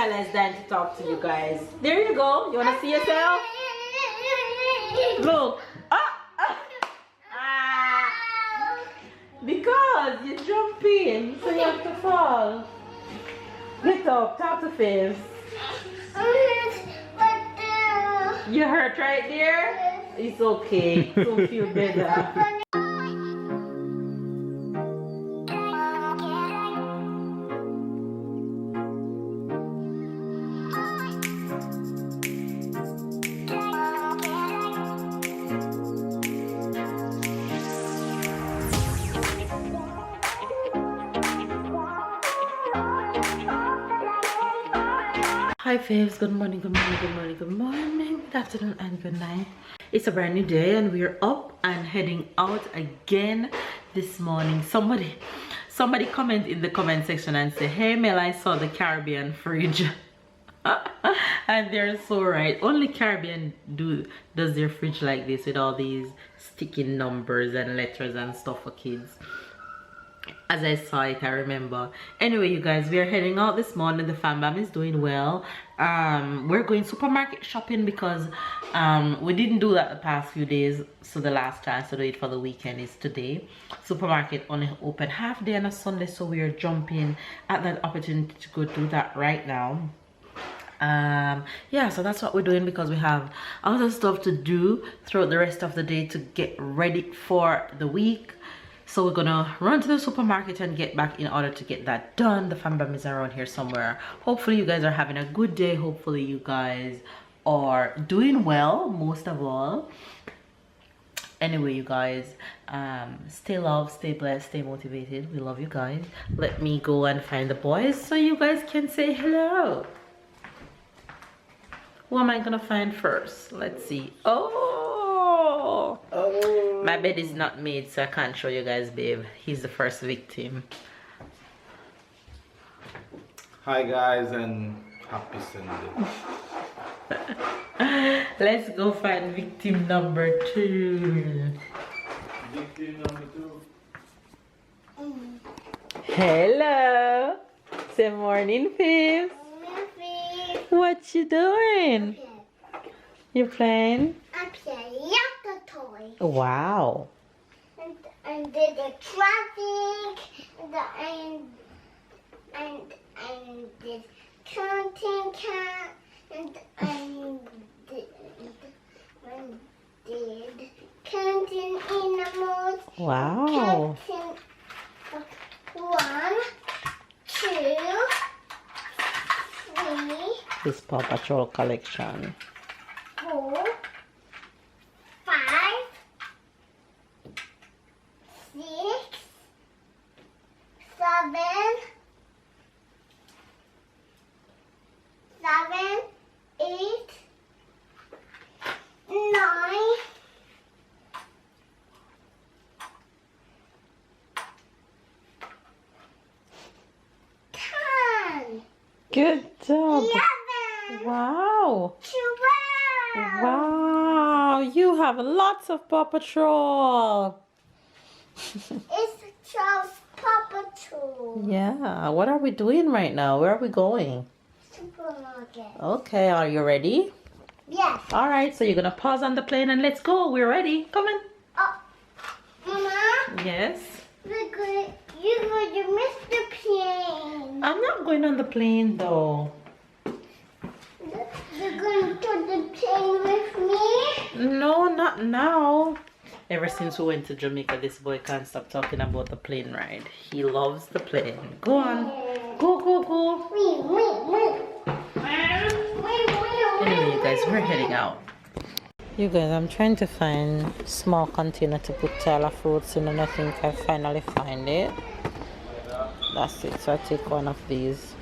Mela is dying to talk to you guys. There you go. You want to see yourself? Look. Because you jump in, so you have to fall. Get up. Talk to Fizz. You hurt right there? It's okay. Don't feel better. Hi faves, good morning, good morning, good morning, good morning, good afternoon and good night. It's a brand new day and we're up and heading out again this morning. Somebody comment in the comment section and say, hey Mel, I saw the Caribbean fridge. And they're so right. Only Caribbean does their fridge like this with all these sticky numbers and letters and stuff for kids. As I saw it, I remember. Anyway, you guys, we are heading out this morning. The fam is doing well. We're going supermarket shopping because we didn't do that the past few days. So the last chance to do it for the weekend is today. Supermarket only open half day on a Sunday, so we are jumping at that opportunity to go do that right now. Yeah, so that's what we're doing because we have other stuff to do throughout the rest of the day to get ready for the week. So we're gonna run to the supermarket and get back in order to get that done. The fam is around here somewhere. Hopefully you guys are having a good day. Hopefully you guys are doing well, most of all. Anyway, you guys, stay loved, stay blessed, stay motivated. We love you guys. Let me go and find the boys so you guys can say hello. Who am I gonna find first? Let's see. Oh, my bed is not made, so I can't show you guys, babe. He's the first victim. Hi guys, and happy Sunday. Let's go find victim number 2. Victim number 2. Hello. Say morning, Fizz. What you doing? You playing? I'm playing Yaka toy. Wow. And did the traffic and did counting cat and did counting animals. Wow. Counting 1, 2, 3. This Paw Patrol collection. 4, 5, 6, 7, 8, 9, 10, Good job. 11, Wow. 12. Wow. You have lots of Paw Patrol. It's Charles Paw Patrol. Yeah. What are we doing right now? Where are we going? Supermarket. Okay. Are you ready? Yes. All right. So you're going to pause on the plane and let's go. We're ready. Come on. Oh, Mama, Yes. you're going to miss the plane. I'm not going on the plane though. You're going to the plane with me? No, not now. Ever since we went to Jamaica, this boy can't stop talking about the plane ride. He loves the plane. Go on. Go, go, go. Anyway, you guys, we're heading out. You guys, I'm trying to find small container to put Tyler fruits in, and I think I finally find it. That's it. So I take one of these.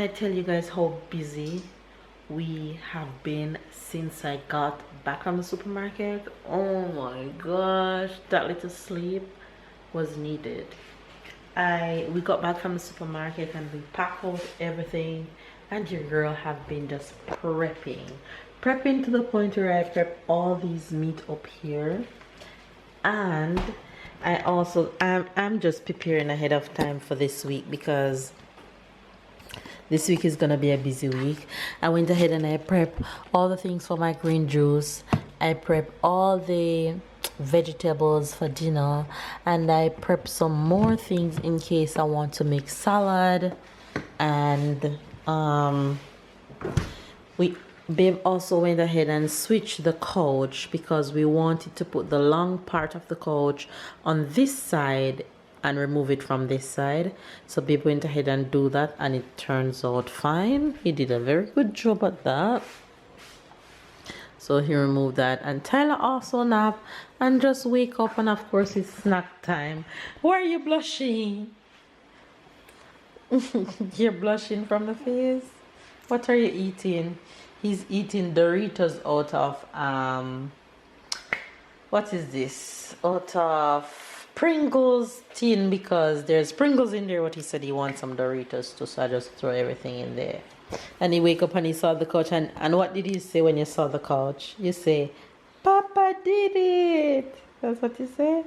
I tell you guys how busy we have been since I got back from the supermarket? Oh my gosh, that little sleep was needed. We got back from the supermarket and we packed out everything, and your girl have been just prepping to the point where I prep all these meat up here, and I'm just preparing ahead of time for this week because this week is gonna be a busy week. I went ahead and I prep all the things for my green juice. I prep all the vegetables for dinner, and I prep some more things in case I want to make salad. And babe also went ahead and switched the couch because we wanted to put the long part of the couch on this side and remove it from this side. So babe went ahead and do that, and it turns out fine. He did a very good job at that. So he removed that, and Tyler also nap and just wake up, and of course it's snack time. Why are you blushing? You're blushing from the face. What are you eating? He's eating Doritos out of what is this? Out of Pringles tin, because there's Pringles in there. What he said he wants some Doritos too, so I just throw everything in there. And he wake up and he saw the couch, and what did you say when you saw the couch? You say, Papa did it. That's what you said.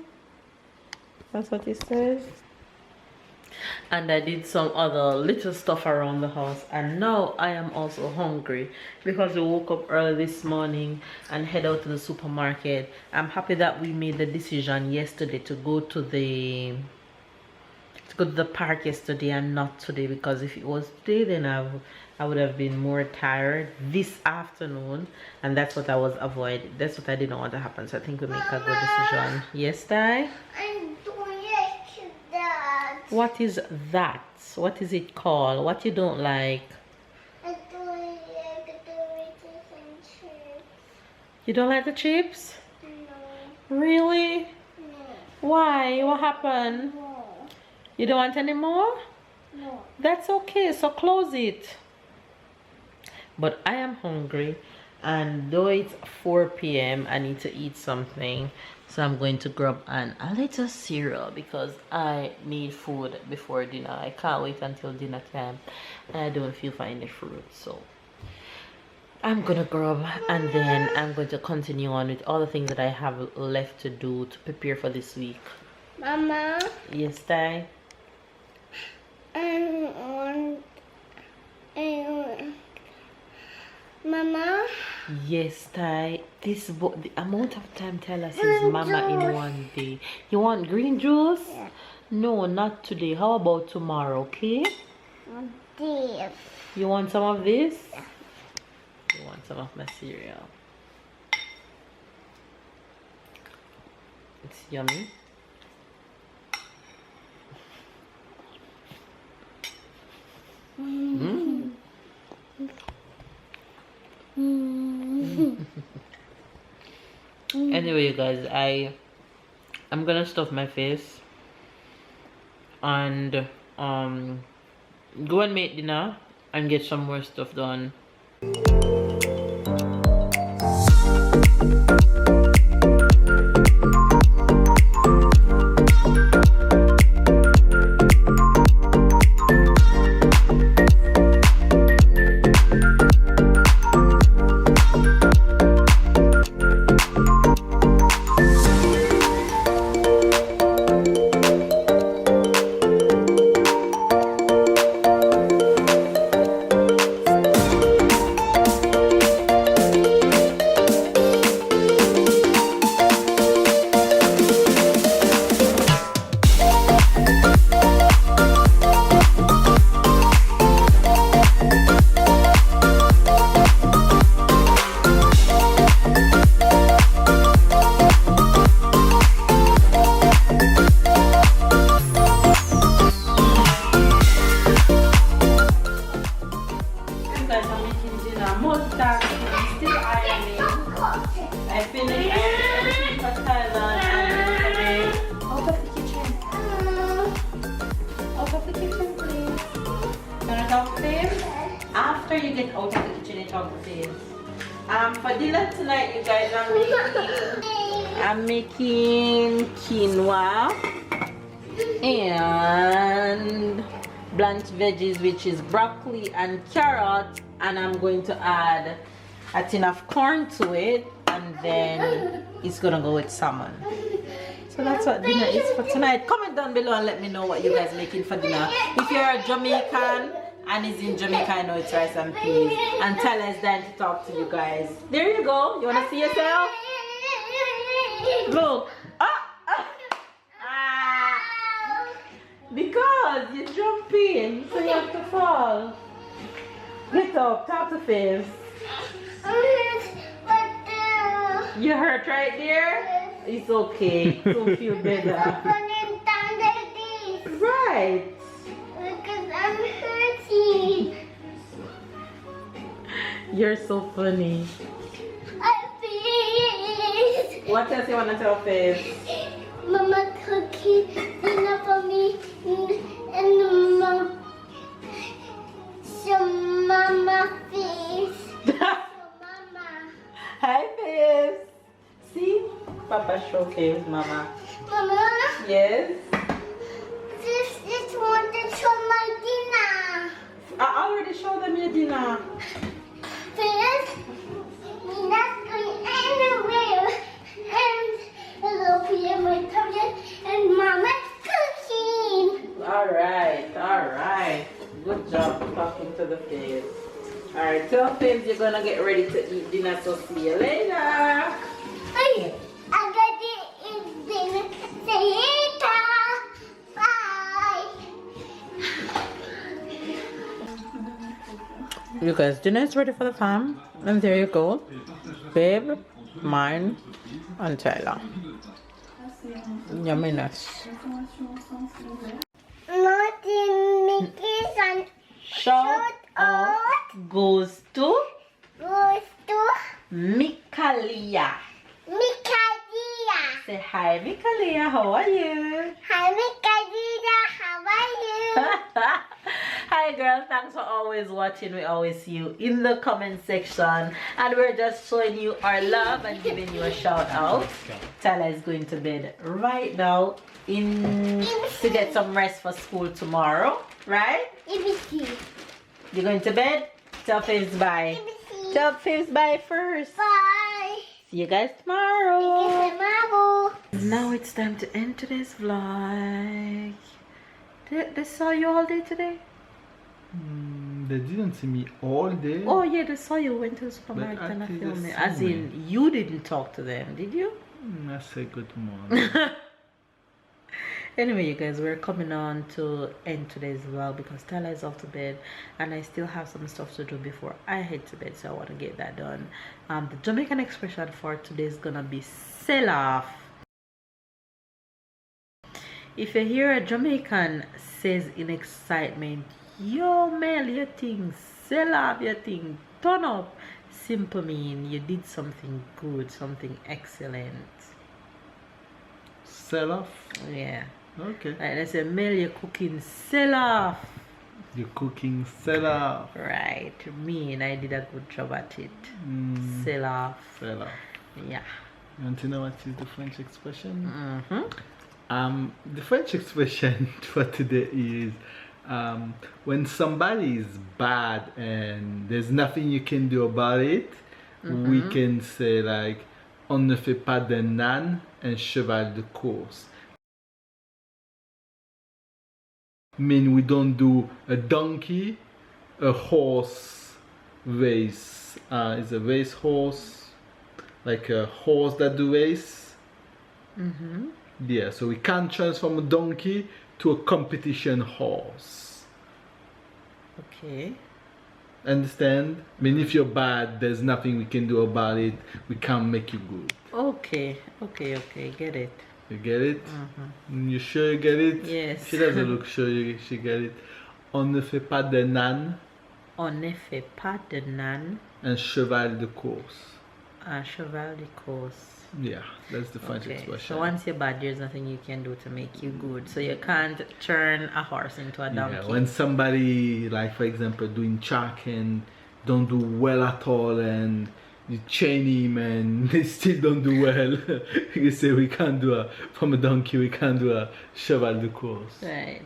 That's what he said. And I did some other little stuff around the house, and now I am also hungry because we woke up early this morning and head out to the supermarket. I'm happy that we made the decision yesterday to go to the park yesterday and not today, because if it was today then I would have been more tired this afternoon, and that's what I was avoiding. That's what I didn't want to happen. So I think we make a good decision. Yes, Ty? What is that? What is it called? What you don't like? I don't like Doritos and chips. You don't like the chips? No. Really? No. Why? What happened? No. You don't want any more? No. That's okay, so close it. But I am hungry, and though it's 4 p.m. I need to eat something. So I'm going to grab a little cereal because I need food before dinner. I can't wait until dinner time, and I don't feel for any fruit. So I'm gonna grab, and then I'm going to continue on with all the things that I have left to do to prepare for this week. Mama? Yes, Ty? Mama? Yes, Ty. The amount of time Tyler says mama in one day. You want green juice? Yeah. No, not today. How about tomorrow, okay? This. You want some of this? Yeah. You want some of my cereal? It's yummy. Mm. Anyway, you guys, I'm gonna stuff my face and go and make dinner and get some more stuff done. I finished everything for Thailand and out of the kitchen. Out of the kitchen, please. Turn it off, please. After you get out of the kitchen and talk to Faith. For dinner tonight, you guys, I'm making quinoa and blanched veggies, which is broccoli and carrot, and I'm going to add a tin of corn to it, and then it's gonna go with salmon. So that's what dinner is for tonight. Comment down below and let me know what you guys making for dinner. If you're a Jamaican and is in Jamaica, I know it's rice and peas. And tell us then to talk to you guys. There you go. You wanna see yourself? Look. Because you're jumping, so you have to fall. Get up, talk to Faith. You hurt right there? It's okay. You'll feel better. Right. Because I'm hurting. You're so funny. What else you want to tell Faith? Mama cooking dinner for me and mama face. Mama. Hi Faith. See? Papa show Faith, Mama. Mama. Yes? This one to show my dinner. I already showed them your dinner. Face. We're not going anywhere. And hello, Pia, my tablet, and Mama's cooking. Alright. Good job talking to the Faith. Alright, tell Faith you're gonna get ready to eat dinner, so see you later. Hey, I got to eat dinner. See you later. Bye. You guys, dinner is ready for the fam. And there you go. Babe, mine, and Tyler. Yumminess. Nothing Mickey's and Shout out goes to Mikalia. Mikalia. Say hi, Mikalia. How are you? Hi, Mikalia. How are you? Hi, girl. Thanks for always watching. We always see you in the comment section, and we're just showing you our love and giving you a shout out. Tala is going to bed right now to get some rest for school tomorrow, right? ABC. You're going to bed? Tell Faves bye. ABC. Tell Faves bye first. Bye. See you guys tomorrow. Tomorrow. Now it's time to end today's vlog. They saw you all day today? They didn't see me all day. Oh yeah, they saw you went to the supermarket But and I actually filmed they it. As saw in, you didn't talk to them, did you? I say good morning. Anyway, you guys, we're coming on to end today's vlog because Tyler is off to bed and I still have some stuff to do before I head to bed, so I want to get that done. The Jamaican expression for today is gonna be sell off. If you hear a Jamaican says in excitement, yo Mel, your thing, sell off your thing, turn up, simple mean you did something good, something excellent. Sell off? Yeah. Okay. Like they say, Mel, you're cooking, sell off. You're cooking, sell off. Right. Me and I did a good job at it. Sell off. Sell off. Yeah. You want to know what is the French expression? Mm-hmm. The French expression for today is when somebody is bad and there's nothing you can do about it, we can say like on ne fait pas d'un âne un cheval de course. Mean we don't do a donkey, a horse race. Is a race horse like a horse that do race? Yeah, so we can't transform a donkey to a competition horse. Okay. Understand? I mean, if you're bad, there's nothing we can do about it. We can't make you good. Okay. Get it. You get it? You sure you get it? Yes. She doesn't look sure she get it. On ne fait pas d'un âne On ne fait pas de nan un cheval de course. cheval de course. Yeah, that's the French Okay, expression. so once you're bad, there's nothing you can do to make you good. So you can't turn a horse into a donkey. Yeah, when somebody, like for example, doing track and don't do well at all, and you chain him and they still don't do well, you say we can't do from a donkey, we can't do a cheval de course. Right.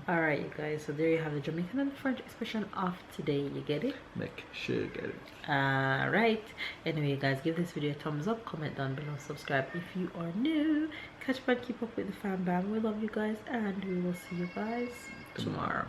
All right, you guys. So there you have the Jamaican and the French expression of today. You get it? Make sure you get it. All right. Anyway, you guys, give this video a thumbs up, comment down below, subscribe if you are new. Catch up and keep up with the fam bam. We love you guys, and we will see you guys tomorrow.